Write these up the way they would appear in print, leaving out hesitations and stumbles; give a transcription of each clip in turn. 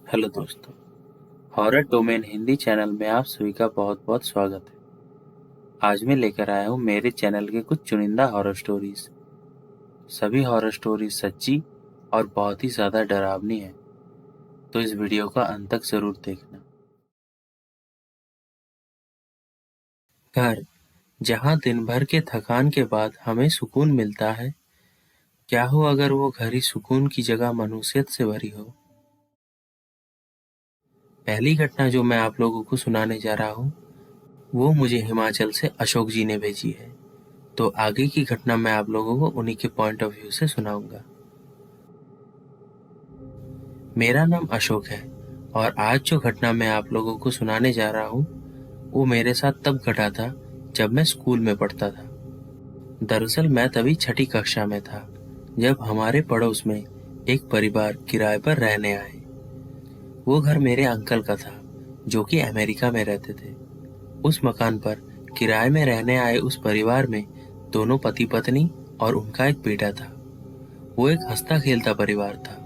Hello दोस्तों, horror domain Hindi channel में आप सभी का बहुत बहुत स्वागत है। आज मैं लेकर आया हूँ मेरे चैनल के कुछ चुनिंदा हॉरर स्टोरीज। सभी हॉरर स्टोरीज सच्ची और बहुत ही ज़्यादा डरावनी है, तो इस वीडियो का अंत तक ज़रूर देखना। घर, जहाँ दिन भर के थकान के बाद हमें सुकून मिलता है, क्या हो अगर वो घर ही सुकून की जगह मनुष्यत से भरी हो। पहली घटना जो मैं आप लोगों को सुनाने जा रहा हूँ वो मुझे हिमाचल से अशोक जी ने भेजी है, तो आगे की घटना मैं आप लोगों को उन्हीं के पॉइंट ऑफ व्यू से सुनाऊंगा। मेरा नाम अशोक है और आज जो घटना मैं आप लोगों को सुनाने जा रहा हूँ वो मेरे साथ तब घटा था जब मैं स्कूल में पढ़ता था। दरअसल मैं तभी छठी कक्षा में था जब हमारे पड़ोस में एक परिवार किराए पर रहने आए। वो घर मेरे अंकल का था जो कि अमेरिका में रहते थे। उस मकान पर किराए में रहने आए उस परिवार में दोनों पति पत्नी और उनका एक बेटा था। वो एक हंसता खेलता परिवार था।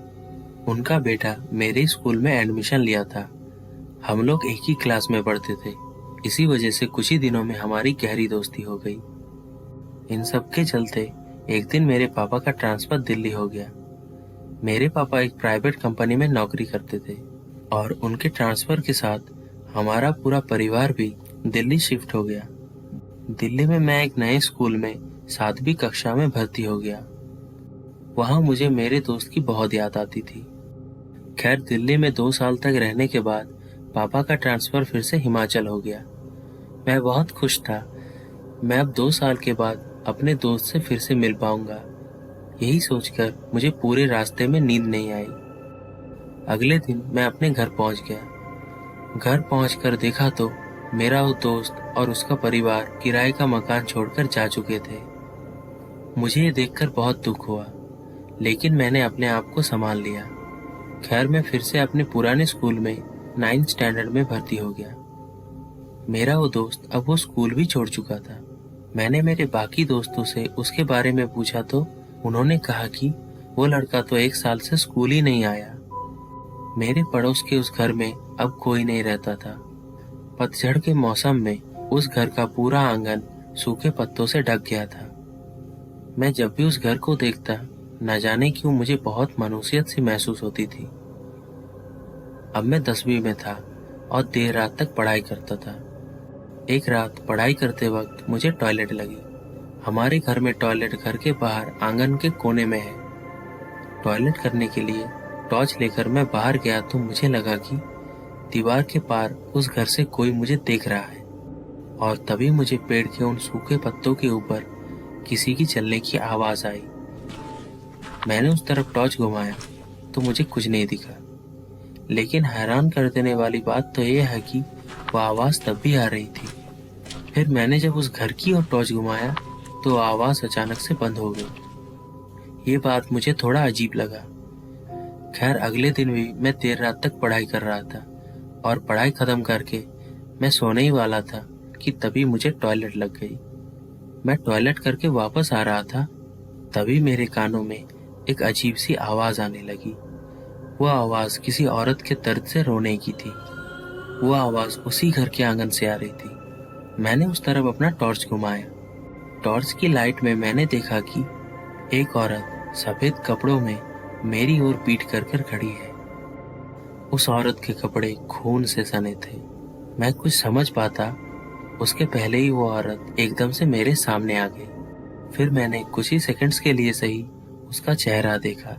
उनका बेटा मेरे स्कूल में एडमिशन लिया था। हम लोग एक ही क्लास में पढ़ते थे, इसी वजह से कुछ ही दिनों में हमारी गहरी दोस्ती हो गई। इन सब के चलते एक दिन मेरे पापा का ट्रांसफर दिल्ली हो गया। मेरे पापा एक प्राइवेट कंपनी में नौकरी करते थे और उनके ट्रांसफर के साथ हमारा पूरा परिवार भी दिल्ली शिफ्ट हो गया। दिल्ली में मैं एक नए स्कूल में 7वीं कक्षा में भर्ती हो गया। वहाँ मुझे मेरे दोस्त की बहुत याद आती थी। खैर, दिल्ली में 2 साल तक रहने के बाद पापा का ट्रांसफर फिर से हिमाचल हो गया। मैं बहुत खुश था। मैं अब 2 साल के बाद अपने दोस्त से फिर से मिल पाऊंगा। यही सोचकर मुझे पूरे रास्ते में नींद नहीं आई। अगले दिन मैं अपने घर पहुंच गया। घर पहुंचकर देखा तो मेरा वो दोस्त और उसका परिवार किराए का मकान छोड़कर जा चुके थे। मुझे ये देखकर बहुत दुख हुआ, लेकिन मैंने अपने आप को संभाल लिया। खैर, मैं फिर से अपने पुराने स्कूल में 9th स्टैंडर्ड में भर्ती हो गया। मेरा वो दोस्त अब वो स्कूल भी छोड़ चुका था। मैंने मेरे बाकी दोस्तों से उसके बारे में पूछा तो उन्होंने कहा कि वो लड़का तो 1 साल से स्कूल ही नहीं आया। मेरे पड़ोस के उस घर में अब कोई नहीं रहता था। पतझड़ के मौसम में उस घर का पूरा आंगन सूखे पत्तों से ढक गया था। मैं जब भी उस घर को देखता, न जाने क्यों मुझे बहुत मायूसियत सी महसूस होती थी। अब मैं 10वीं में था और देर रात तक पढ़ाई करता था। एक रात पढ़ाई करते वक्त मुझे टॉयलेट लगी। हमारे घर में टॉयलेट घर के बाहर आंगन के कोने में है। टॉयलेट करने के लिए टॉर्च लेकर मैं बाहर गया तो मुझे लगा कि दीवार के पार उस घर से कोई मुझे देख रहा है। और तभी मुझे पेड़ के उन सूखे पत्तों के ऊपर किसी की चलने की आवाज आई। मैंने उस तरफ टॉर्च घुमाया तो मुझे कुछ नहीं दिखा, लेकिन हैरान कर देने वाली बात तो यह है कि वो आवाज तब भी आ रही थी। फिर मैंने जब उस घर की ओर टॉर्च घुमाया तो आवाज अचानक से बंद हो गई। ये बात मुझे थोड़ा अजीब लगा। खैर, अगले दिन भी मैं देर रात तक पढ़ाई कर रहा था और पढ़ाई खत्म करके मैं सोने ही वाला था कि तभी मुझे टॉयलेट लग गई। मैं टॉयलेट करके वापस आ रहा था, तभी मेरे कानों में एक अजीब सी आवाज आने लगी। वो आवाज किसी औरत के दर्द से रोने की थी। वो आवाज उसी घर के आंगन से आ रही थी। मैंने उस तरफ अपना टॉर्च घुमाया। टॉर्च की लाइट में मैंने देखा कि एक औरत सफेद कपड़ों में मेरी ओर पीठ कर कर खड़ी है। उस औरत के कपड़े खून से सने थे। मैं कुछ समझ पाता उसके पहले ही वो औरत एकदम से मेरे सामने आ गई। फिर मैंने कुछ ही सेकंड्स के लिए सही उसका चेहरा देखा,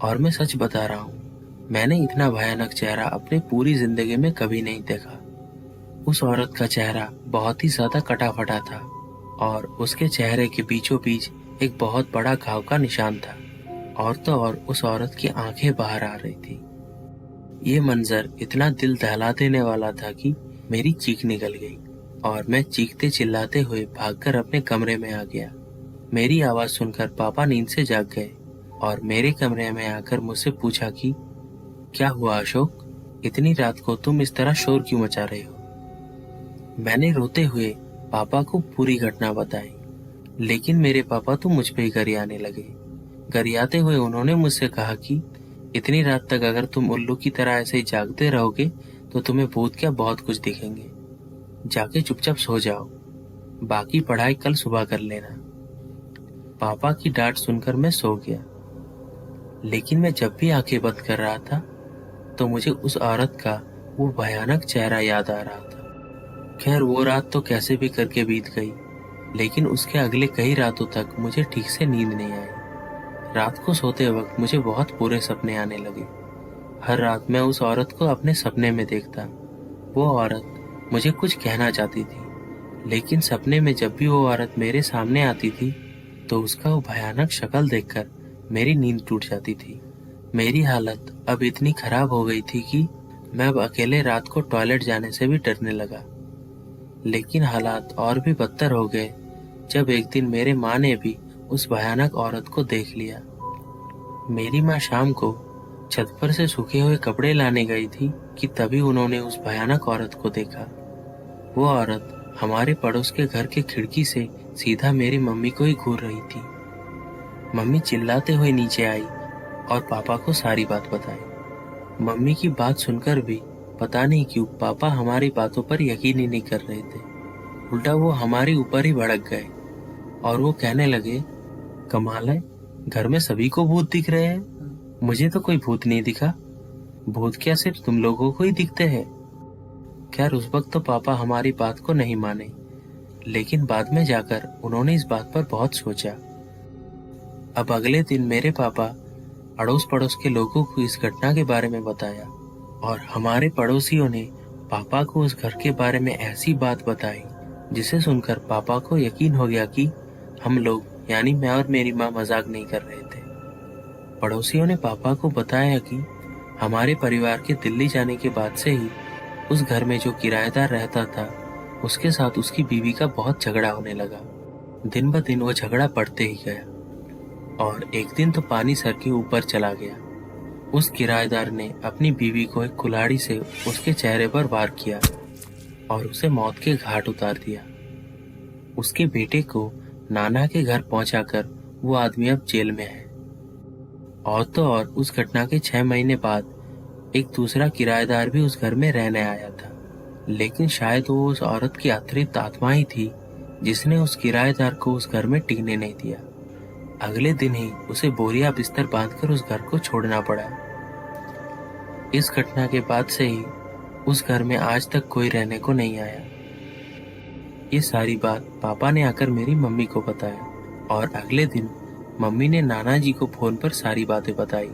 और मैं सच बता रहा हूँ, मैंने इतना भयानक चेहरा अपनी पूरी जिंदगी में कभी नहीं देखा। उस औरत का चेहरा बहुत ही ज्यादा कटा फटा था और उसके चेहरे के बीचों बीच एक बहुत बड़ा घाव का निशान था। और तो और उस औरत की आंखें बाहर आ रही थी। ये मंजर इतना दिल दहला देने वाला था कि मेरी चीख निकल गई और मैं चीखते चिल्लाते हुए भागकर अपने कमरे में आ गया। मेरी आवाज सुनकर पापा नींद से जाग गए और मेरे कमरे में आकर मुझसे पूछा कि क्या हुआ अशोक, इतनी रात को तुम इस तरह शोर क्यों मचा रहे हो। मैंने रोते हुए पापा को पूरी घटना बताई, लेकिन मेरे पापा तो मुझ पे ही गरियाने लगे। गरियाते हुए उन्होंने मुझसे कहा कि इतनी रात तक अगर तुम उल्लू की तरह ऐसे ही जागते रहोगे तो तुम्हें भूत क्या बहुत कुछ दिखेंगे। जाके चुपचाप सो जाओ, बाकी पढ़ाई कल सुबह कर लेना। पापा की डांट सुनकर मैं सो गया, लेकिन मैं जब भी आंखें बंद कर रहा था तो मुझे उस औरत का वो भयानक चेहरा याद आ रहा था। खैर वो रात तो कैसे भी करके बीत गई, लेकिन उसके अगले कई रातों तक मुझे ठीक से नींद नहीं आई। रात को सोते वक्त मुझे बहुत बुरे सपने आने लगे। हर रात मैं उस औरत को अपने सपने में देखता। वो औरत मुझे कुछ कहना चाहती थी, लेकिन सपने में जब भी वो औरत मेरे सामने आती थी तो उसका वो भयानक शक्ल देखकर मेरी नींद टूट जाती थी। मेरी हालत अब इतनी खराब हो गई थी कि मैं अब अकेले रात को टॉयलेट जाने से भी डरने लगा। लेकिन हालात और भी बदतर हो गए जब एक दिन मेरे माँ ने भी उस भयानक औरत को देख लिया। मेरी माँ शाम को छत पर से सूखे हुए कपड़े लाने गई थी कि तभी उन्होंने उस भयानक औरत को देखा। वो औरत हमारे पड़ोस के घर के खिड़की से सीधा मेरी मम्मी को ही घूर रही थी। मम्मी चिल्लाते हुए नीचे आई और पापा को सारी बात बताई। मम्मी की बात सुनकर भी पता नहीं क्यों पापा हमारी बातों पर यकीन ही नहीं कर रहे थे। उल्टा वो हमारे ऊपर ही भड़क गए और वो कहने लगे, कमाल है, घर में सभी को भूत दिख रहे हैं, मुझे तो कोई भूत नहीं दिखा। भूत क्या सिर्फ तुम लोगों को ही दिखते हैं? खैर उस वक्त तो पापा हमारी बात को नहीं माने, लेकिन बाद में जाकर उन्होंने इस बात पर बहुत सोचा। अब अगले दिन मेरे पापा अड़ोस पड़ोस के लोगों को इस घटना के बारे में बताया और हमारे पड़ोसियों ने पापा को उस घर के बारे में ऐसी बात बताई जिसे सुनकर पापा को यकीन हो गया कि हम लोग यानी मैं और मेरी माँ मजाक नहीं कर रहे थे। पड़ोसियों ने पापा को बताया कि हमारे परिवार के दिल्ली जाने के बाद से ही उस घर में जो किराएदार रहता था उसके साथ उसकी बीवी का बहुत झगड़ा होने लगा। दिन ब दिन वो झगड़ा बढ़ते ही गया और एक दिन तो पानी सर के ऊपर चला गया। उस किराएदार ने अपनी बीवी को एक कुल्हाड़ी से उसके चेहरे पर वार किया और उसे मौत के घाट उतार दिया। उसके बेटे को नाना के घर पहुंचाकर वो आदमी अब जेल में है। और तो और उस घटना के 6 महीने बाद एक दूसरा किराएदार भी उस घर में रहने आया था, लेकिन शायद वो उस औरत की अतिरिक्त आत्मा ही थी जिसने उस किराएदार को उस घर में टिकने नहीं दिया। अगले दिन ही उसे बोरिया बिस्तर बांधकर उस घर को छोड़ना पड़ा। इस घटना के बाद से ही उस घर में आज तक कोई रहने को नहीं आया। ये सारी बात पापा ने आकर मेरी मम्मी को बताया और अगले दिन मम्मी ने नाना जी को फोन पर सारी बातें बताई।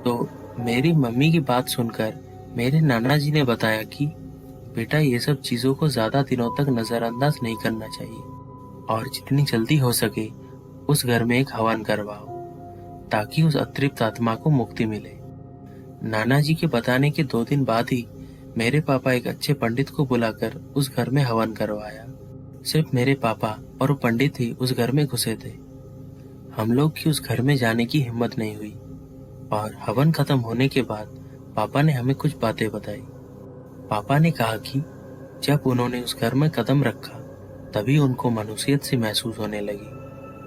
तो मेरी मम्मी की बात सुनकर मेरे नाना जी ने बताया कि बेटा ये सब चीजों को ज्यादा दिनों तक नजरअंदाज नहीं करना चाहिए और जितनी जल्दी हो सके उस घर में एक हवन करवाओ ताकि उस अतृप्त आत्मा को मुक्ति मिले। नाना जी के बताने के 2 दिन बाद ही मेरे पापा एक अच्छे पंडित को बुलाकर उस घर में हवन करवाया। सिर्फ मेरे पापा और वो पंडित ही उस घर में घुसे थे। हम लोग की उस घर में जाने की हिम्मत नहीं हुई और हवन खत्म होने के बाद पापा ने हमें कुछ बातें बताई। पापा ने कहा कि जब उन्होंने उस घर में कदम रखा तभी उनको मानूसियत सी महसूस होने लगी।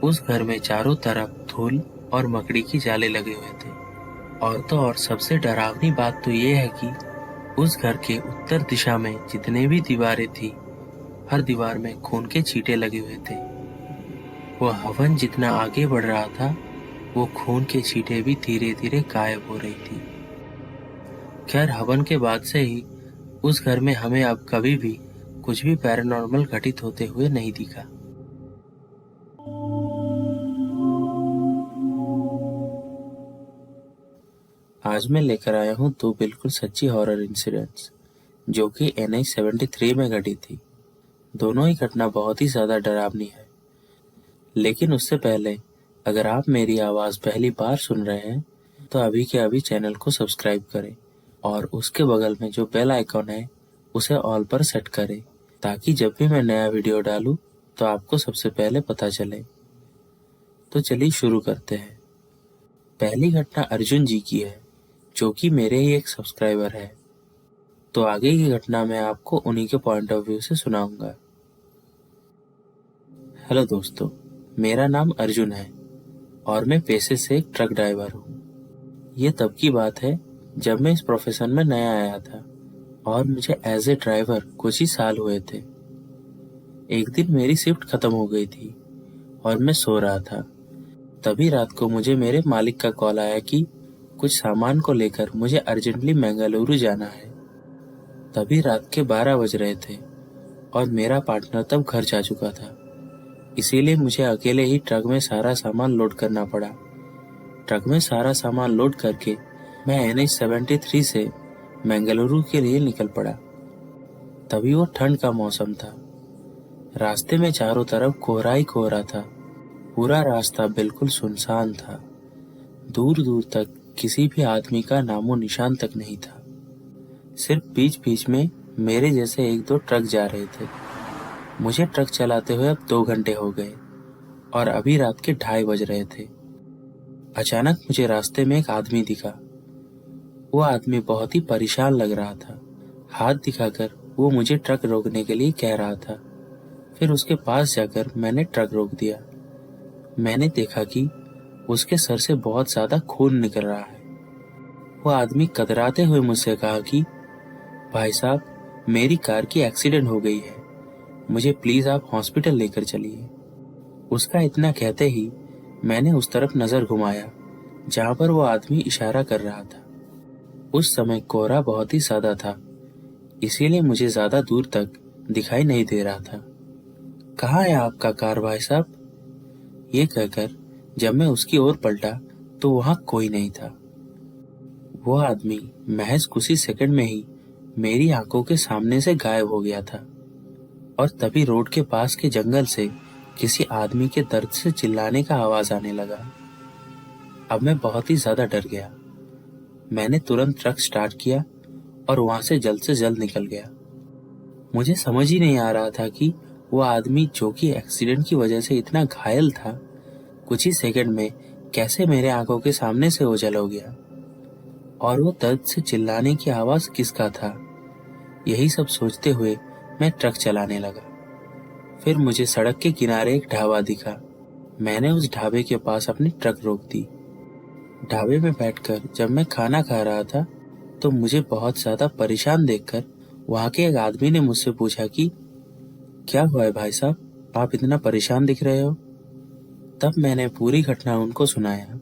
उस घर में चारों तरफ धूल और मकड़ी की जाले लगे हुए थे और तो और सबसे डरावनी बात तो ये है कि उस घर के उत्तर दिशा में जितने भी दीवारें थी हर दीवार में खून के छींटे लगे हुए थे। वो हवन जितना आगे बढ़ रहा था वो खून के छींटे भी धीरे धीरे गायब हो रही थी। खैर हवन के बाद से ही उस घर में हमें अब कभी भी कुछ भी पैरानॉर्मल घटित होते हुए नहीं दिखा। आज मैं लेकर आया हूँ 2 बिल्कुल सच्ची हॉरर इंसिडेंट्स जो कि NH 73 में घटी थी। दोनों ही घटना बहुत ही ज्यादा डरावनी है। लेकिन उससे पहले अगर आप मेरी आवाज पहली बार सुन रहे हैं तो अभी के अभी चैनल को सब्सक्राइब करें और उसके बगल में जो बेल आइकॉन है उसे ऑल पर सेट करें ताकि जब भी मैं नया वीडियो डालूं तो आपको सबसे पहले पता चले। तो चलिए शुरू करते हैं। पहली घटना अर्जुन जी की है जो कि मेरे ही एक सब्सक्राइबर है। तो आगे की घटना मैं आपको उन्हीं के पॉइंट ऑफ व्यू से सुनाऊंगा। हेलो दोस्तों, मेरा नाम अर्जुन है और मैं पेशे से एक ट्रक ड्राइवर हूँ। ये तब की बात है जब मैं इस प्रोफेशन में नया आया था और मुझे एज ए ड्राइवर कुछ ही साल हुए थे। एक दिन मेरी शिफ्ट खत्म हो गई थी और मैं सो रहा था। तभी रात को मुझे मेरे मालिक का कॉल आया कि कुछ सामान को लेकर मुझे अर्जेंटली बेंगलुरु जाना है। तभी रात के 12 बज रहे थे और मेरा पार्टनर तब घर जा चुका था, इसीलिए मुझे अकेले ही ट्रक में सारा सामान लोड करना पड़ा। ट्रक में सारा सामान लोड करके मैं NH-73 से बेंगलुरु के लिए निकल पड़ा। तभी वो ठंड का मौसम था। रास्ते में चारों तरफ कोहरा ही कोहरा था। पूरा रास्ता बिल्कुल सुनसान था। दूर दूर तक किसी भी आदमी का नामो निशान तक नहीं था। सिर्फ बीच बीच में मेरे जैसे एक दो ट्रक जा रहे थे। मुझे ट्रक चलाते हुए अब 2 घंटे हो गए और अभी रात के 2:30 बज रहे थे। अचानक मुझे रास्ते में एक आदमी दिखा। वो आदमी बहुत ही परेशान लग रहा था। हाथ दिखाकर वो मुझे ट्रक रोकने के लिए कह रहा था। फिर उसके पास जाकर मैंने ट्रक रोक दिया। मैंने देखा कि उसके सर से बहुत ज्यादा खून निकल रहा है। वो आदमी कतराते हुए मुझसे कहा कि भाई साहब, मेरी कार की एक्सीडेंट हो गई है, मुझे प्लीज आप हॉस्पिटल लेकर चलिए। उसका इतना कहते ही मैंने उस तरफ नजर घुमाया जहां पर वो आदमी इशारा कर रहा था। उस समय कोहरा बहुत ही ज्यादा था, इसीलिए मुझे ज्यादा दूर तक दिखाई नहीं दे रहा था। कहाँ है आपका कार भाई साहब? ये कहकर जब मैं उसकी ओर पलटा तो वहां कोई नहीं था। वो आदमी महज कुछ ही सेकंड में ही मेरी आंखों के सामने से गायब हो गया था। और तभी रोड के पास के जंगल से किसी आदमी के दर्द से चिल्लाने का आवाज आने लगा। अब मैं बहुत ही ज्यादा डर गया। मैंने तुरंत ट्रक स्टार्ट किया और वहां से जल्द निकल गया। मुझे समझ ही नहीं आ रहा था कि वो आदमी जो कि एक्सीडेंट की वजह से इतना घायल था, कुछ ही सेकंड में कैसे मेरे आंखों के सामने से ओझल हो गया। और वो दर्द से चिल्लाने की आवाज किसका था? यही सब सोचते हुए मैं ट्रक चलाने लगा। फिर मुझे सड़क के किनारे एक ढाबा दिखा। मैंने उस ढाबे के पास अपनी ट्रक रोक दी। ढाबे में बैठकर जब मैं खाना खा रहा था तो मुझे बहुत ज्यादा परेशान देखकर वहां के एक आदमी ने मुझसे पूछा कि क्या हुआ है भाई साहब, आप इतना परेशान दिख रहे हो? तब मैंने पूरी घटना उनको सुनाया।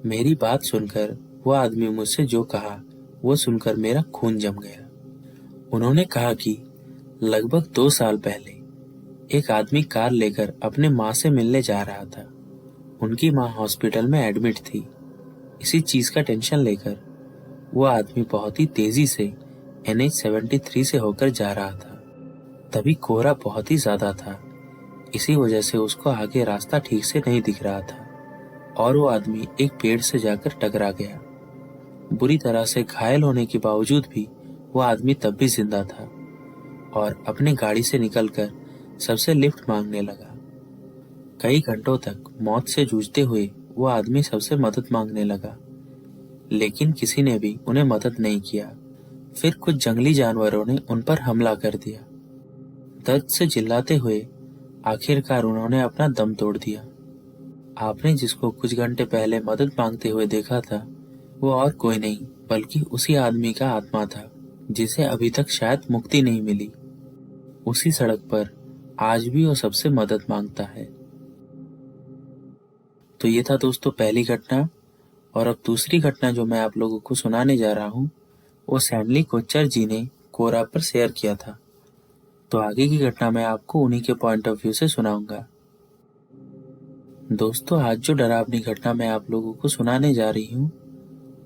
मेरी बात सुनकर वो आदमी मुझसे जो कहा वो सुनकर मेरा खून जम गया। उन्होंने कहा कि लगभग 2 साल पहले एक आदमी कार लेकर अपने माँ से मिलने जा रहा था। उनकी माँ हॉस्पिटल में एडमिट थी। इसी चीज का टेंशन लेकर वो आदमी बहुत ही तेजी से NH-73 से होकर जा रहा था। तभी कोहरा बहुत ही ज्यादा था, इसी वजह से उसको आगे रास्ता ठीक से नहीं दिख रहा था और वो आदमी एक पेड़ से जाकर टकरा गया। बुरी तरह से घायल होने के बावजूद भी वो आदमी तब भी जिंदा था और अपनी गाड़ी से निकलकर सबसे लिफ्ट मांगने लगा। कई घंटों तक मौत से जूझते हुए वो आदमी सबसे मदद मांगने लगा, लेकिन किसी ने भी उन्हें मदद नहीं किया। फिर कुछ जंगली जानवरों ने उन पर हमला कर दिया। दर्द से चिल्लाते हुए आखिरकार उन्होंने अपना दम तोड़ दिया। आपने जिसको कुछ घंटे पहले मदद मांगते हुए देखा था वो और कोई नहीं बल्कि उसी आदमी का आत्मा था जिसे अभी तक शायद मुक्ति नहीं मिली। उसी सड़क पर आज भी वो सबसे मदद मांगता है। तो ये था दोस्तों पहली घटना। और अब दूसरी घटना जो मैं आप लोगों को सुनाने जा रहा हूँ वो सैंडली कोच्चर जी ने कोरा पर शेयर किया था। तो आगे की घटना मैं आपको उन्हीं के पॉइंट ऑफ व्यू से सुनाऊंगा। दोस्तों आज जो डरावनी घटना मैं आप लोगों को सुनाने जा रही हूँ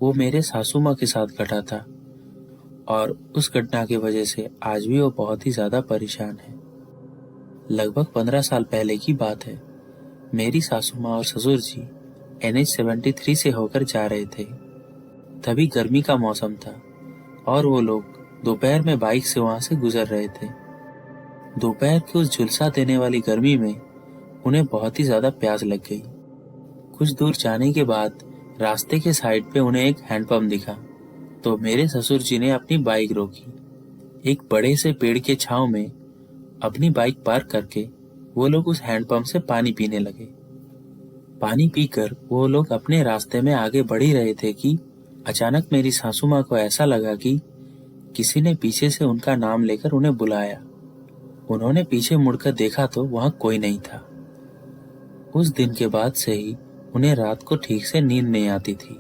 वो मेरे सासू माँ के साथ घटा था और उस घटना की वजह से आज भी वो बहुत ही ज्यादा परेशान है। लगभग 15 साल पहले की बात है। मेरी सासू माँ और ससुर जी NH-73 से होकर जा रहे थे। तभी गर्मी का मौसम था और वो लोग दोपहर में बाइक से वहां से गुजर रहे थे। दोपहर की उस झुलसा देने वाली गर्मी में उन्हें बहुत ही ज्यादा प्यास लग गई। कुछ दूर जाने के बाद रास्ते के साइड पे उन्हें एक हैंडपंप दिखा तो मेरे ससुर जी ने अपनी बाइक रोकी। एक बड़े से पेड़ के छांव में अपनी बाइक पार्क करके वो लोग उस हैंडपंप से पानी पीने लगे। पानी पीकर वो लोग अपने रास्ते में आगे बढ़ ही रहे थे कि अचानक मेरी सासू माँ को ऐसा लगा कि किसी ने पीछे से उनका नाम लेकर उन्हें बुलाया। उन्होंने पीछे मुड़कर देखा तो वहां कोई नहीं था। उस दिन के बाद से ही उन्हें रात को ठीक से नींद नहीं आती थी।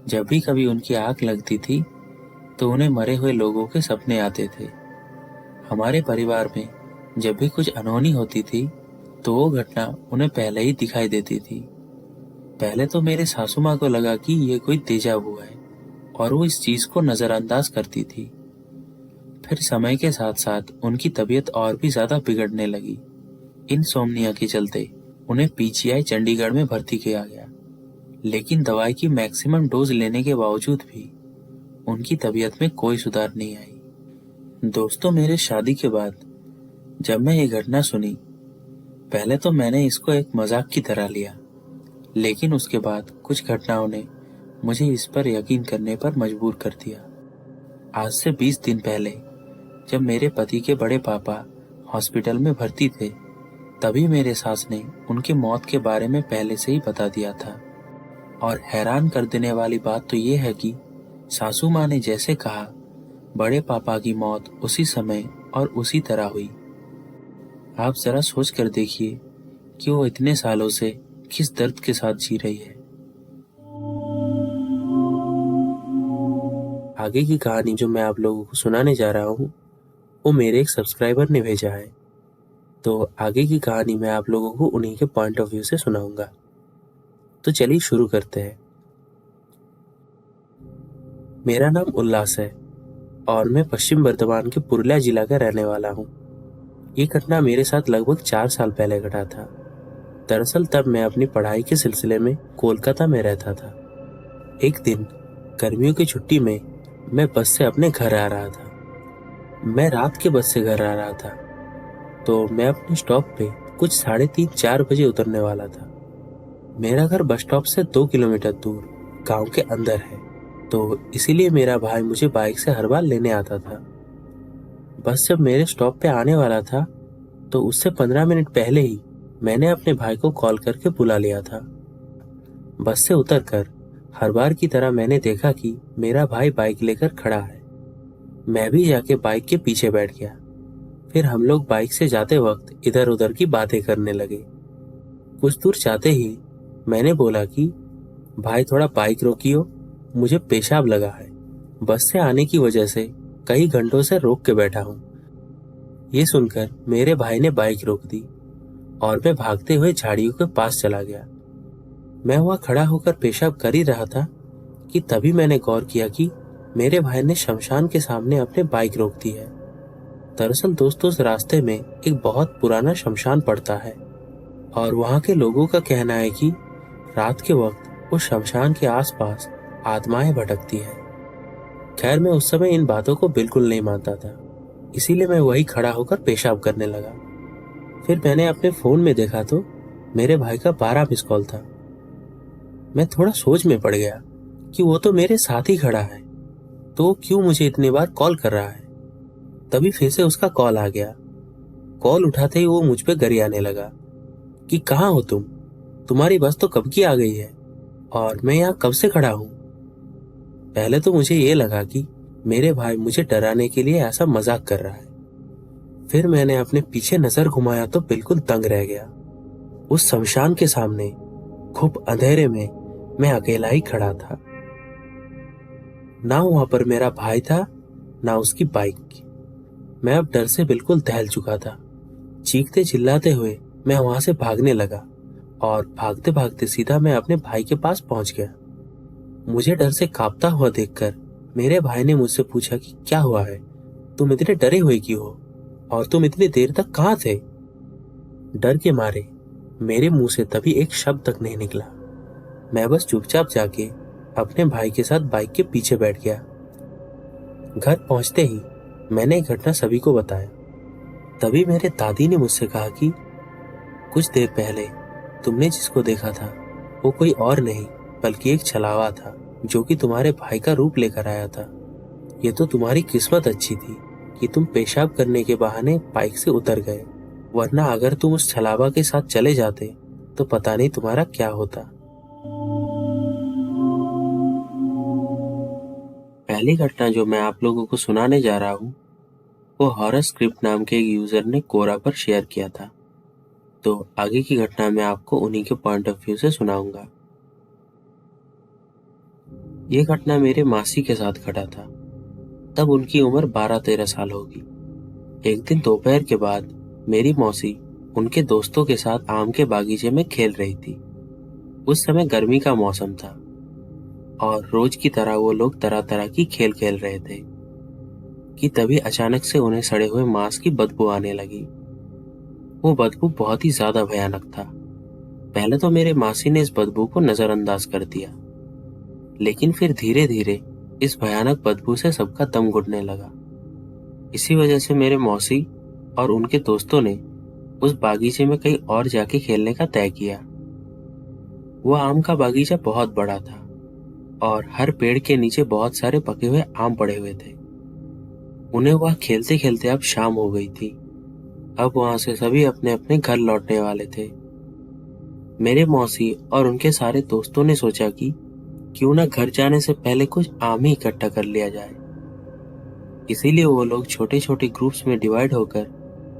जब भी कभी उनकी आंख लगती थी तो उन्हें मरे हुए लोगों के सपने आते थे। हमारे परिवार में जब भी कुछ अनहोनी होती थी तो वो घटना उन्हें पहले ही दिखाई देती थी। पहले तो मेरे सासू माँ को लगा कि ये कोई तेजा हुआ है और वो इस चीज को नजरअंदाज करती थी। फिर समय के साथ साथ उनकी तबीयत और भी ज्यादा बिगड़ने लगी। इनसोम्निया के चलते उन्हें पीजीआई चंडीगढ़ में भर्ती किया गया, लेकिन दवाई की मैक्सिमम डोज लेने के बावजूद भी उनकी तबीयत में कोई सुधार नहीं आई। दोस्तों, मेरे शादी के बाद जब मैं ये घटना सुनी, पहले तो मैंने इसको एक मजाक की तरह लिया, लेकिन उसके बाद कुछ घटनाओं ने मुझे इस पर यकीन करने पर मजबूर कर दिया। आज से 20 दिन पहले जब मेरे पति के बड़े पापा हॉस्पिटल में भर्ती थे, तभी मेरे सास ने उनकी मौत के बारे में पहले से ही बता दिया था। और हैरान कर देने वाली बात तो ये है कि सासू माँ ने जैसे कहा, बड़े पापा की मौत उसी समय और उसी तरह हुई। आप जरा सोच कर देखिए कि वो इतने सालों से किस दर्द के साथ जी रही है। आगे की कहानी जो मैं आप लोगों को सुनाने जा रहा हूँ वो मेरे एक सब्सक्राइबर ने भेजा है, तो आगे की कहानी मैं आप लोगों को उन्हीं के पॉइंट ऑफ व्यू से सुनाऊंगा। तो चलिए शुरू करते हैं। मेरा नाम उल्लास है और मैं पश्चिम बर्धमान के पुरुलिया जिला का रहने वाला हूँ। ये घटना मेरे साथ लगभग 4 साल पहले घटा था। दरअसल तब मैं अपनी पढ़ाई के सिलसिले में कोलकाता में रहता था। एक दिन गर्मियों की छुट्टी में मैं बस से अपने घर आ रहा था। मैं रात के बस से घर आ रहा था, तो मैं अपने स्टॉप पे कुछ 3:30-4 बजे उतरने वाला था। मेरा घर बस स्टॉप से 2 किलोमीटर दूर गांव के अंदर है, तो इसीलिए मेरा भाई मुझे बाइक से हर बार लेने आता था। बस जब मेरे स्टॉप पे आने वाला था तो उससे 15 मिनट पहले ही मैंने अपने भाई को कॉल करके बुला लिया था। बस से उतरकर हर बार की तरह मैंने देखा कि मेरा भाई बाइक लेकर खड़ा है। मैं भी जाके बाइक के पीछे बैठ गया। फिर हम लोग बाइक से जाते वक्त इधर उधर की बातें करने लगे। कुछ दूर जाते ही मैंने बोला कि भाई थोड़ा बाइक रोकियो, मुझे पेशाब लगा है। बस से आने की वजह से कई घंटों से रोक के बैठा हूँ। ये सुनकर मेरे भाई ने बाइक रोक दी और मैं भागते हुए झाड़ियों के पास चला गया। मैं वहां खड़ा होकर पेशाब कर ही रहा था कि तभी मैंने गौर किया कि मेरे भाई ने शमशान के सामने अपने बाइक रोक दी है। दरअसल दोस्तों, उस रास्ते में एक बहुत पुराना शमशान पड़ता है और वहां के लोगों का कहना है कि रात के वक्त उस शमशान के आसपास आत्माएं भटकती है। खैर, मैं उस समय इन बातों को बिल्कुल नहीं मानता था, इसीलिए मैं वही खड़ा होकर पेशाब करने लगा। फिर मैंने अपने फोन में देखा तो मेरे भाई का 12 मिस कॉल था। मैं थोड़ा सोच में पड़ गया कि वो तो मेरे साथ ही खड़ा है, तो वो क्यों मुझे इतनी बार कॉल कर रहा है। तभी फिर से उसका कॉल आ गया। कॉल उठाते ही वो मुझ पे गरियाने लगा कि कहाँ हो तुम, तुम्हारी बस तो कब की आ गई है और मैं यहाँ कब से खड़ा हूँ। पहले तो मुझे ये लगा कि मेरे भाई मुझे डराने के लिए ऐसा मजाक कर रहा है। फिर मैंने अपने पीछे नजर घुमाया तो बिल्कुल दंग रह गया। उस शमशान के सामने खूब अंधेरे में मैं अकेला ही खड़ा था। ना वहां पर मेरा भाई था, ना उसकी बाइक। मैं अब डर से बिल्कुल दहल चुका था। चीखते चिल्लाते हुए मैं वहां से भागने लगा और भागते भागते सीधा मैं अपने भाई के पास पहुंच गया। मुझे डर से कांपता हुआ देखकर मेरे भाई ने मुझसे पूछा कि क्या हुआ है, तुम इतने डरे हुए क्यों हो और तुम इतनी देर तक कहाँ थे। डर के मारे मेरे मुंह से तभी एक शब्द तक नहीं निकला। मैं बस चुपचाप जाके अपने भाई के साथ बाइक के पीछे बैठ गया। घर पहुंचते ही मैंने घटना सभी को बताया। तभी मेरे दादी ने मुझसे कहा कि कुछ देर पहले तुमने जिसको देखा था वो कोई और नहीं बल्कि एक छलावा था जो कि तुम्हारे भाई का रूप लेकर आया था। ये तो तुम्हारी किस्मत अच्छी थी कि तुम पेशाब करने के बहाने बाइक से उतर गए, वरना अगर तुम उस छलावा के साथ चले जाते तो पता नहीं तुम्हारा क्या होता। पहली घटना जो मैं आप लोगों को सुनाने जा रहा हूँ वो हॉरर स्क्रिप्ट नाम के एक यूजर ने कोरा पर शेयर किया था। तो आगे की घटना मैं आपको उन्हीं के पॉइंट ऑफ व्यू से सुनाऊंगा। ये घटना मेरे मासी के साथ घटा था। तब उनकी उम्र 12-13 साल होगी। एक दिन दोपहर के बाद मेरी मौसी उनके दोस्तों के साथ आम के बागीचे में खेल रही थी। उस समय गर्मी का मौसम था और रोज की तरह वो लोग तरह तरह की खेल खेल रहे थे कि तभी अचानक से उन्हें सड़े हुए मांस की बदबू आने लगी। वो बदबू बहुत ही ज्यादा भयानक था। पहले तो मेरे मासी ने इस बदबू को नजरअंदाज कर दिया, लेकिन फिर धीरे धीरे इस भयानक बदबू से सबका दम घुटने लगा। इसी वजह से मेरे मौसी और उनके दोस्तों ने उस बागीचे में कहीं और जाके खेलने का तय किया। वो आम का बागीचा बहुत बड़ा था और हर पेड़ के नीचे बहुत सारे पके हुए आम पड़े हुए थे। उन्हें वहां खेलते खेलते अब शाम हो गई थी। अब वहां से सभी अपने अपने घर लौटने वाले थे। मेरे मौसी और उनके सारे दोस्तों ने सोचा कि क्यों ना घर जाने से पहले कुछ आम ही इकट्ठा कर लिया जाए। इसीलिए वो लोग छोटे छोटे ग्रुप्स में डिवाइड होकर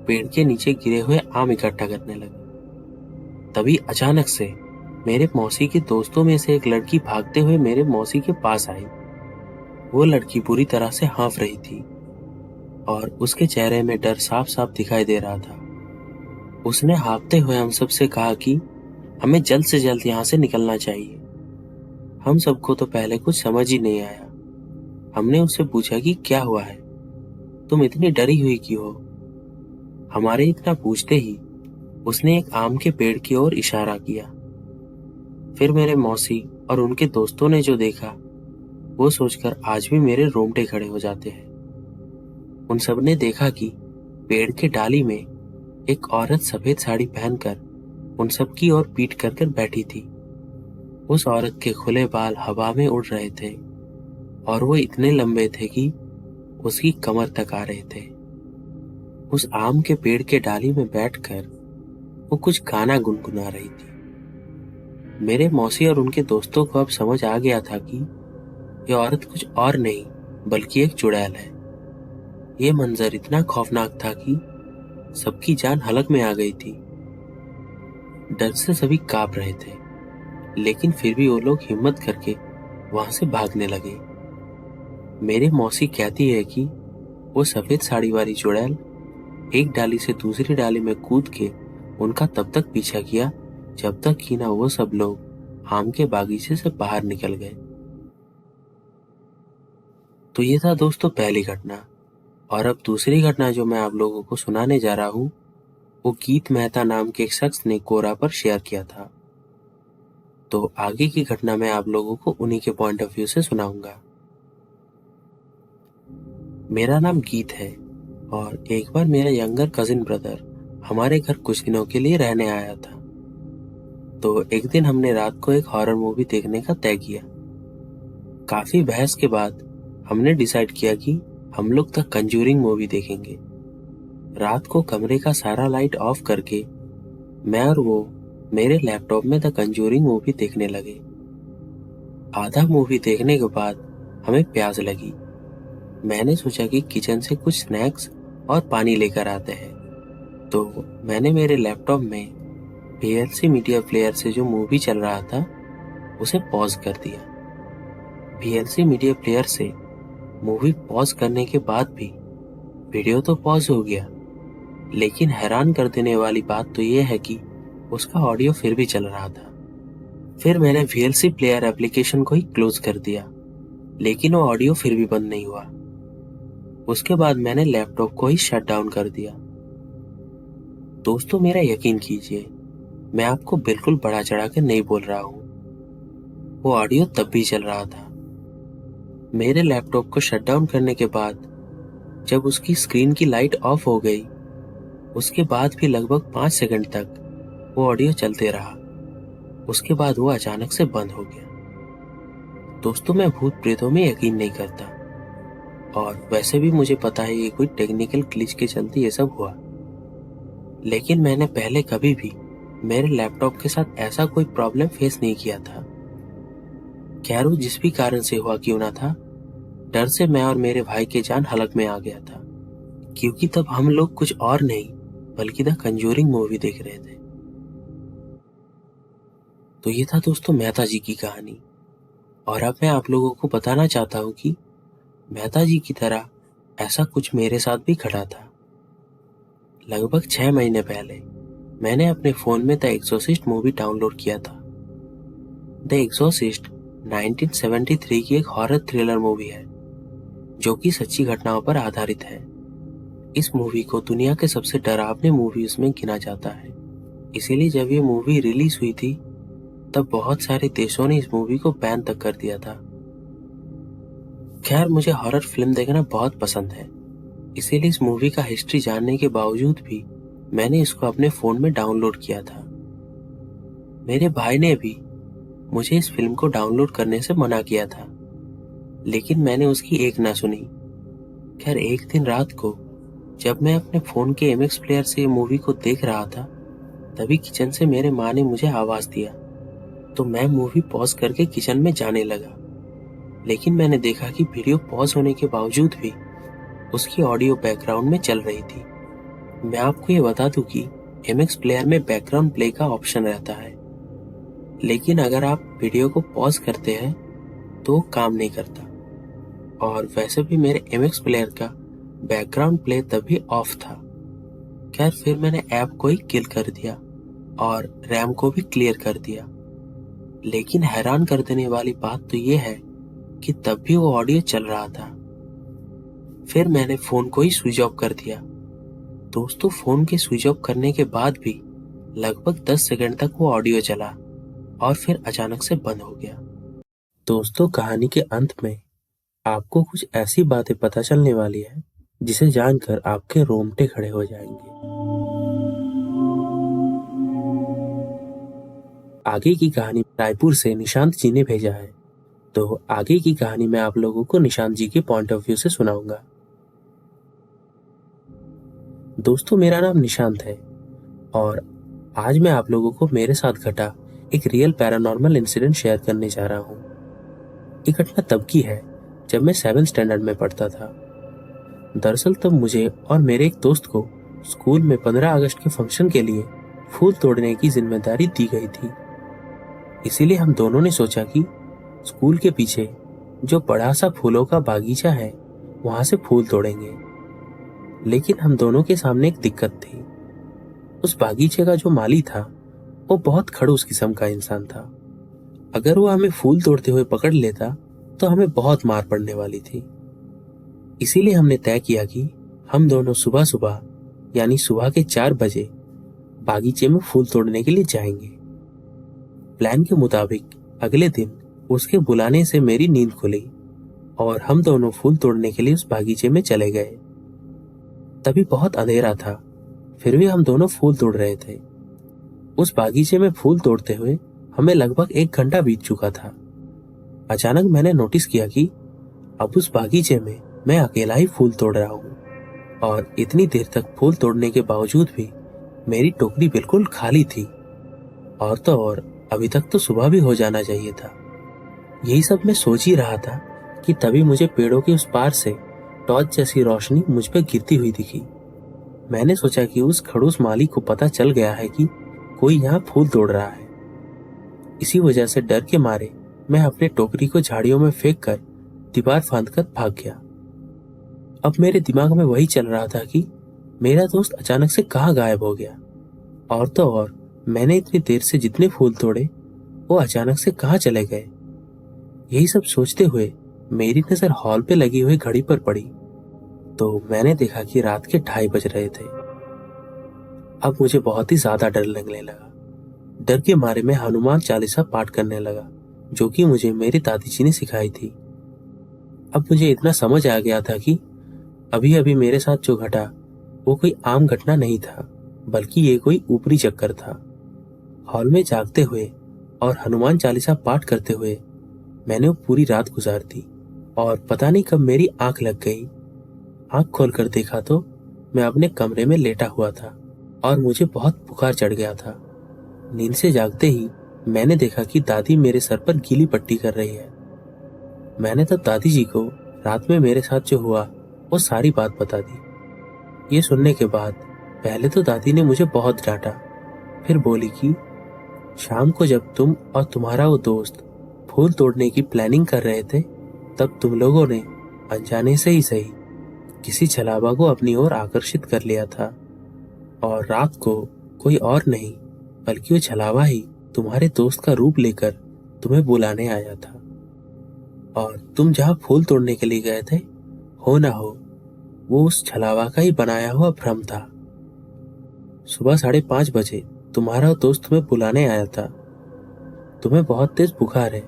पेड़ के नीचे गिरे हुए आम इकट्ठा करने लगे। तभी अचानक से मेरे मौसी के दोस्तों में से एक लड़की भागते हुए मेरे मौसी के पास आई। वो लड़की बुरी तरह से हाँफ रही थी और उसके चेहरे में डर साफ साफ दिखाई दे रहा था। उसने हाँफते हुए हम सबसे कहा कि हमें जल्द से जल्द यहाँ से निकलना चाहिए। हम सबको तो पहले कुछ समझ ही नहीं आया। हमने उससे पूछा कि क्या हुआ है, तुम इतनी डरी हुई क्यों हो। हमारे इतना पूछते ही उसने एक आम के पेड़ की ओर इशारा किया। फिर मेरे मौसी और उनके दोस्तों ने जो देखा वो सोचकर आज भी मेरे रोंगटे खड़े हो जाते हैं। उन सब ने देखा कि पेड़ के डाली में एक औरत सफेद साड़ी पहनकर उन सब की ओर पीठ कर कर बैठी थी। उस औरत के खुले बाल हवा में उड़ रहे थे और वो इतने लंबे थे कि उसकी कमर तक आ रहे थे। उस आम के पेड़ के डाली में बैठकर वो कुछ गाना गुनगुना रही थी। मेरे मौसी और उनके दोस्तों को अब समझ आ गया था कि ये औरत कुछ और नहीं बल्कि एक चुड़ैल है। ये मंजर इतना खौफनाक था कि सबकी जान हलक में आ गई थी। डर से सभी कांप रहे थे, लेकिन फिर भी वो लोग हिम्मत करके वहां से भागने लगे। मेरी मौसी कहती है कि वो सफेद साड़ी वाली चुड़ैल एक डाली से दूसरी डाली में कूद के उनका तब तक पीछा किया जब तक कि ना वो सब लोग आम के बागीचे से बाहर निकल गए। तो ये था दोस्तों पहली घटना। और अब दूसरी घटना जो मैं आप लोगों को सुनाने जा रहा हूँ वो गीत मेहता नाम के एक शख्स ने कोरा पर शेयर किया था। तो आगे की घटना मैं आप लोगों को उन्हीं के पॉइंट ऑफ व्यू से सुनाऊंगा। मेरा नाम गीत है और एक बार मेरा यंगर कजिन ब्रदर हमारे घर कुछ दिनों के लिए रहने आया था। तो एक दिन हमने रात को एक हॉरर मूवी देखने का तय किया। काफी बहस के बाद हमने डिसाइड किया कि हम लोग द कंजूरिंग मूवी देखेंगे। रात को कमरे का सारा लाइट ऑफ करके मैं और वो मेरे लैपटॉप में द कंजूरिंग मूवी देखने लगे। आधा मूवी देखने के बाद हमें प्यास लगी। मैंने सोचा कि किचन से कुछ स्नैक्स और पानी लेकर आते हैं। तो मैंने मेरे लैपटॉप में VLC मीडिया प्लेयर से जो मूवी चल रहा था उसे पॉज कर दिया। VLC मीडिया प्लेयर से मूवी पॉज करने के बाद भी वीडियो तो पॉज हो गया, लेकिन हैरान कर देने वाली बात तो यह है कि उसका ऑडियो फिर भी चल रहा था। फिर मैंने VLC प्लेयर एप्लीकेशन को ही क्लोज कर दिया, लेकिन वो ऑडियो फिर भी बंद नहीं हुआ। उसके बाद मैंने लैपटॉप को ही शट डाउन कर दिया। दोस्तों मेरा यकीन कीजिए, मैं आपको बिल्कुल बढ़ा चढ़ा कर नहीं बोल रहा हूँ, वो ऑडियो तब भी चल रहा था। मेरे लैपटॉप को शट डाउन करने के बाद जब उसकी स्क्रीन की लाइट ऑफ हो गई, उसके बाद भी लगभग 5 सेकंड तक वो ऑडियो चलते रहा। उसके बाद वो अचानक से बंद हो गया। दोस्तों मैं भूत प्रेतों में यकीन नहीं करता और वैसे भी मुझे पता है ये कोई टेक्निकल ग्लिच के चलते ये सब हुआ, लेकिन मैंने पहले कभी भी मेरे लैपटॉप के साथ ऐसा कोई प्रॉब्लम फेस नहीं किया था। खैर, वो जिस भी कारण से हुआ क्यों ना था, डर से मैं और मेरे भाई के जान हलक में आ गया था, क्योंकि तब हम लोग कुछ और नहीं बल्कि द कंजूरिंग मूवी देख रहे थे। तो ये था दोस्तों मेहता जी की कहानी। और अब मैं आप लोगों को बताना चाहता हूँ कि मेहता जी की तरह ऐसा कुछ मेरे साथ भी घटा था। लगभग 6 महीने पहले मैंने अपने फ़ोन में द एग्जॉर्सिस्ट मूवी डाउनलोड किया था। द एग्जॉर्सिस्ट 1973 की एक हॉरर थ्रिलर मूवी है जो कि सच्ची घटनाओं पर आधारित है। इस मूवी को दुनिया के सबसे डरावने मूवीज में गिना जाता है। इसीलिए जब ये मूवी रिलीज हुई थी तब बहुत सारे देशों ने इस मूवी को बैन तक कर दिया था। खैर, मुझे हॉरर फिल्म देखना बहुत पसंद है, इसीलिए इस मूवी का हिस्ट्री जानने के बावजूद भी मैंने इसको अपने फ़ोन में डाउनलोड किया था। मेरे भाई ने भी मुझे इस फिल्म को डाउनलोड करने से मना किया था, लेकिन मैंने उसकी एक ना सुनी। खैर, एक दिन रात को जब मैं अपने फ़ोन के एमएक्स प्लेयर से ये मूवी को देख रहा था, तभी किचन से मेरे माँ ने मुझे आवाज़ दिया। तो मैं मूवी पॉज करके किचन में जाने लगा, लेकिन मैंने देखा कि वीडियो पॉज होने के बावजूद भी उसकी ऑडियो बैकग्राउंड में चल रही थी। मैं आपको ये बता दूं कि एमएक्स प्लेयर में बैकग्राउंड प्ले का ऑप्शन रहता है, लेकिन अगर आप वीडियो को पॉज करते हैं तो वो काम नहीं करता। और वैसे भी मेरे एमएक्स प्लेयर का बैकग्राउंड प्ले तभी ऑफ था। खैर, फिर मैंने ऐप को ही किल कर दिया और रैम को भी क्लियर कर दिया। लेकिन हैरान कर देने वाली बात तो ये है कि तब भी वो ऑडियो चल रहा था। फिर मैंने फोन को ही स्विच ऑफ कर दिया। दोस्तों, फोन के स्विच ऑफ करने के बाद भी लगभग 10 सेकंड तक वो ऑडियो चला और फिर अचानक से बंद हो गया। दोस्तों, कहानी के अंत में आपको कुछ ऐसी बातें पता चलने वाली है जिसे जानकर आपके रोंगटे खड़े हो जाएंगे। आगे की कहानी रायपुर से निशांत जी ने भेजा है, तो आगे की कहानी मैं आप लोगों को निशांत जी के पॉइंट ऑफ व्यू से सुनाऊंगा। दोस्तों, मेरा नाम निशांत है और आज मैं आप लोगों को मेरे साथ घटा एक रियल पैरानॉर्मल इंसिडेंट शेयर करने जा रहा हूँ। ये घटना तब की है जब मैं 7th स्टैंडर्ड में पढ़ता था। दरअसल तब मुझे और मेरे एक दोस्त को स्कूल में 15 अगस्त के फंक्शन के लिए फूल तोड़ने की जिम्मेदारी दी गई थी। इसीलिए हम दोनों ने सोचा कि स्कूल के पीछे जो बड़ा सा फूलों का बागीचा है वहां से फूल तोड़ेंगे। लेकिन हम दोनों के सामने एक दिक्कत थी। उस बागीचे का जो माली था वो बहुत खड़ूस किस्म का इंसान था। अगर वो हमें फूल तोड़ते हुए पकड़ लेता तो हमें बहुत मार पड़ने वाली थी। इसीलिए हमने तय किया कि हम दोनों सुबह सुबह यानी सुबह के 4 बजे बागीचे में फूल तोड़ने के लिए जाएंगे। प्लान के मुताबिक अगले दिन उसके बुलाने से मेरी नींद खुली और हम दोनों फूल तोड़ने के लिए उस बागीचे में चले गए। तभी बहुत अंधेरा था, फिर भी हम दोनों फूल तोड़ रहे थे। उस बागीचे में फूल तोड़ते हुए हमें लगभग 1 घंटा बीत चुका था। अचानक मैंने नोटिस किया कि अब उस बागीचे में मैं अकेला ही फूल तोड़ रहा हूँ और इतनी देर तक फूल तोड़ने के बावजूद भी मेरी टोकरी बिल्कुल खाली थी। और तो और अभी तक तो सुबह भी हो जाना चाहिए था। यही सब मैं सोच ही रहा था कि तभी मुझे पेड़ों के उस पार से टॉर्च जैसी रोशनी मुझ पर गिरती हुई दिखी। मैंने सोचा कि उस खड़ूस माली को पता चल गया है कि कोई यहाँ फूल तोड़ रहा है। इसी वजह से डर के मारे मैं अपने टोकरी को झाड़ियों में फेंक कर दीवार फांद कर भाग गया। अब मेरे दिमाग में वही चल रहा था कि मेरा दोस्त अचानक से कहाँ गायब हो गया, और तो और मैंने इतनी देर से जितने फूल तोड़े वो अचानक से कहाँ चले गए। यही सब सोचते हुए मेरी नजर हॉल पे लगी हुई घड़ी पर पड़ी तो मैंने देखा कि रात के 2:30 बज रहे थे। अब मुझे बहुत ही ज्यादा डर लगने लगा। डर के मारे मैं हनुमान चालीसा पाठ करने लगा, जो कि मुझे मेरी दादी जी ने सिखाई थी। अब मुझे इतना समझ आ गया था कि अभी अभी मेरे साथ जो घटा वो कोई आम घटना नहीं था, बल्कि ये कोई ऊपरी चक्कर था। हॉल में जागते हुए और हनुमान चालीसा पाठ करते हुए मैंने वो पूरी रात गुजार दी और पता नहीं कब मेरी आंख लग गई। आंख खोलकर देखा तो मैं अपने कमरे में लेटा हुआ था और मुझे बहुत बुखार चढ़ गया था। नींद से जागते ही मैंने देखा कि दादी मेरे सर पर गीली पट्टी कर रही है। मैंने तब दादी जी को रात में मेरे साथ जो हुआ वो सारी बात बता दी। ये सुनने के बाद पहले तो दादी ने मुझे बहुत डांटा, फिर बोली कि शाम को जब तुम और तुम्हारा वो दोस्त फूल तोड़ने की प्लानिंग कर रहे थे, तब तुम लोगों ने अनजाने से ही सही किसी छलावा को अपनी ओर आकर्षित कर लिया था, और रात को कोई और नहीं बल्कि वो छलावा ही तुम्हारे दोस्त का रूप लेकर तुम्हें बुलाने आया था। और तुम जहां फूल तोड़ने के लिए गए थे, हो ना हो वो उस छलावा का ही बनाया हुआ भ्रम था। सुबह 5:30 बजे तुम्हारा दोस्त तुम्हें बुलाने आया था। तुम्हें बहुत तेज बुखार है,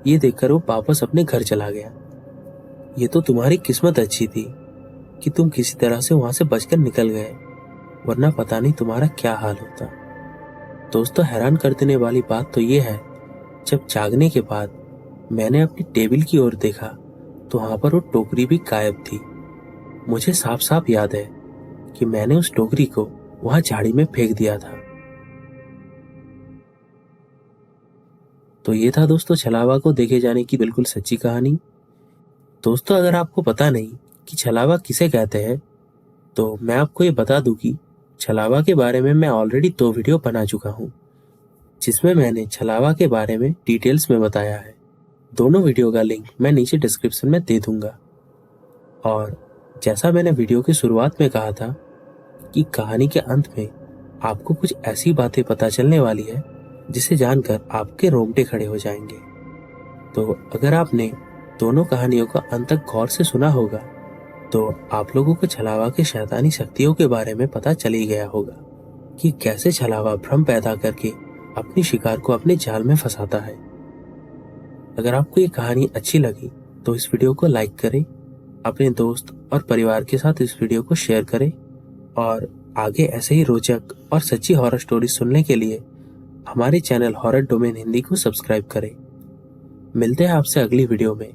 ये देखकर वो वापस अपने घर चला गया। ये तो तुम्हारी किस्मत अच्छी थी कि तुम किसी तरह से वहां से बचकर निकल गए, वरना पता नहीं तुम्हारा क्या हाल होता। दोस्तों, हैरान कर देने वाली बात तो ये है, जब जागने के बाद मैंने अपनी टेबल की ओर देखा तो वहां पर वो टोकरी भी गायब थी। मुझे साफ साफ याद है कि मैंने उस टोकरी को वहां झाड़ी में फेंक दिया था। तो ये था दोस्तों छलावा को देखे जाने की बिल्कुल सच्ची कहानी। दोस्तों, अगर आपको पता नहीं कि छलावा किसे कहते हैं, तो मैं आपको ये बता दूं कि छलावा के बारे में मैं ऑलरेडी 2 वीडियो बना चुका हूँ, जिसमें मैंने छलावा के बारे में डिटेल्स में बताया है। दोनों वीडियो का लिंक मैं नीचे डिस्क्रिप्शन में दे दूंगा। और जैसा मैंने वीडियो की शुरुआत में कहा था कि कहानी के अंत में आपको कुछ ऐसी बातें पता चलने वाली है जिसे जानकर आपके रोंगटे खड़े हो जाएंगे। तो अगर आपने दोनों कहानियों का अंत तक गौर से सुना होगा तो आप लोगों को छलावा की शैतानी शक्तियों के बारे में पता चल ही गया होगा कि कैसे छलावा भ्रम पैदा करके अपनी शिकार को अपने जाल में फंसाता है। अगर आपको ये कहानी अच्छी लगी तो इस वीडियो को लाइक करें, अपने दोस्त और परिवार के साथ इस वीडियो को शेयर करें, और आगे ऐसे ही रोचक और सच्ची हॉरर स्टोरी सुनने के लिए हमारे चैनल हॉरर डोमेन हिंदी को सब्सक्राइब करें। मिलते हैं आपसे अगली वीडियो में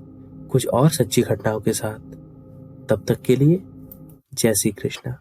कुछ और सच्ची घटनाओं के साथ। तब तक के लिए जय श्री कृष्णा।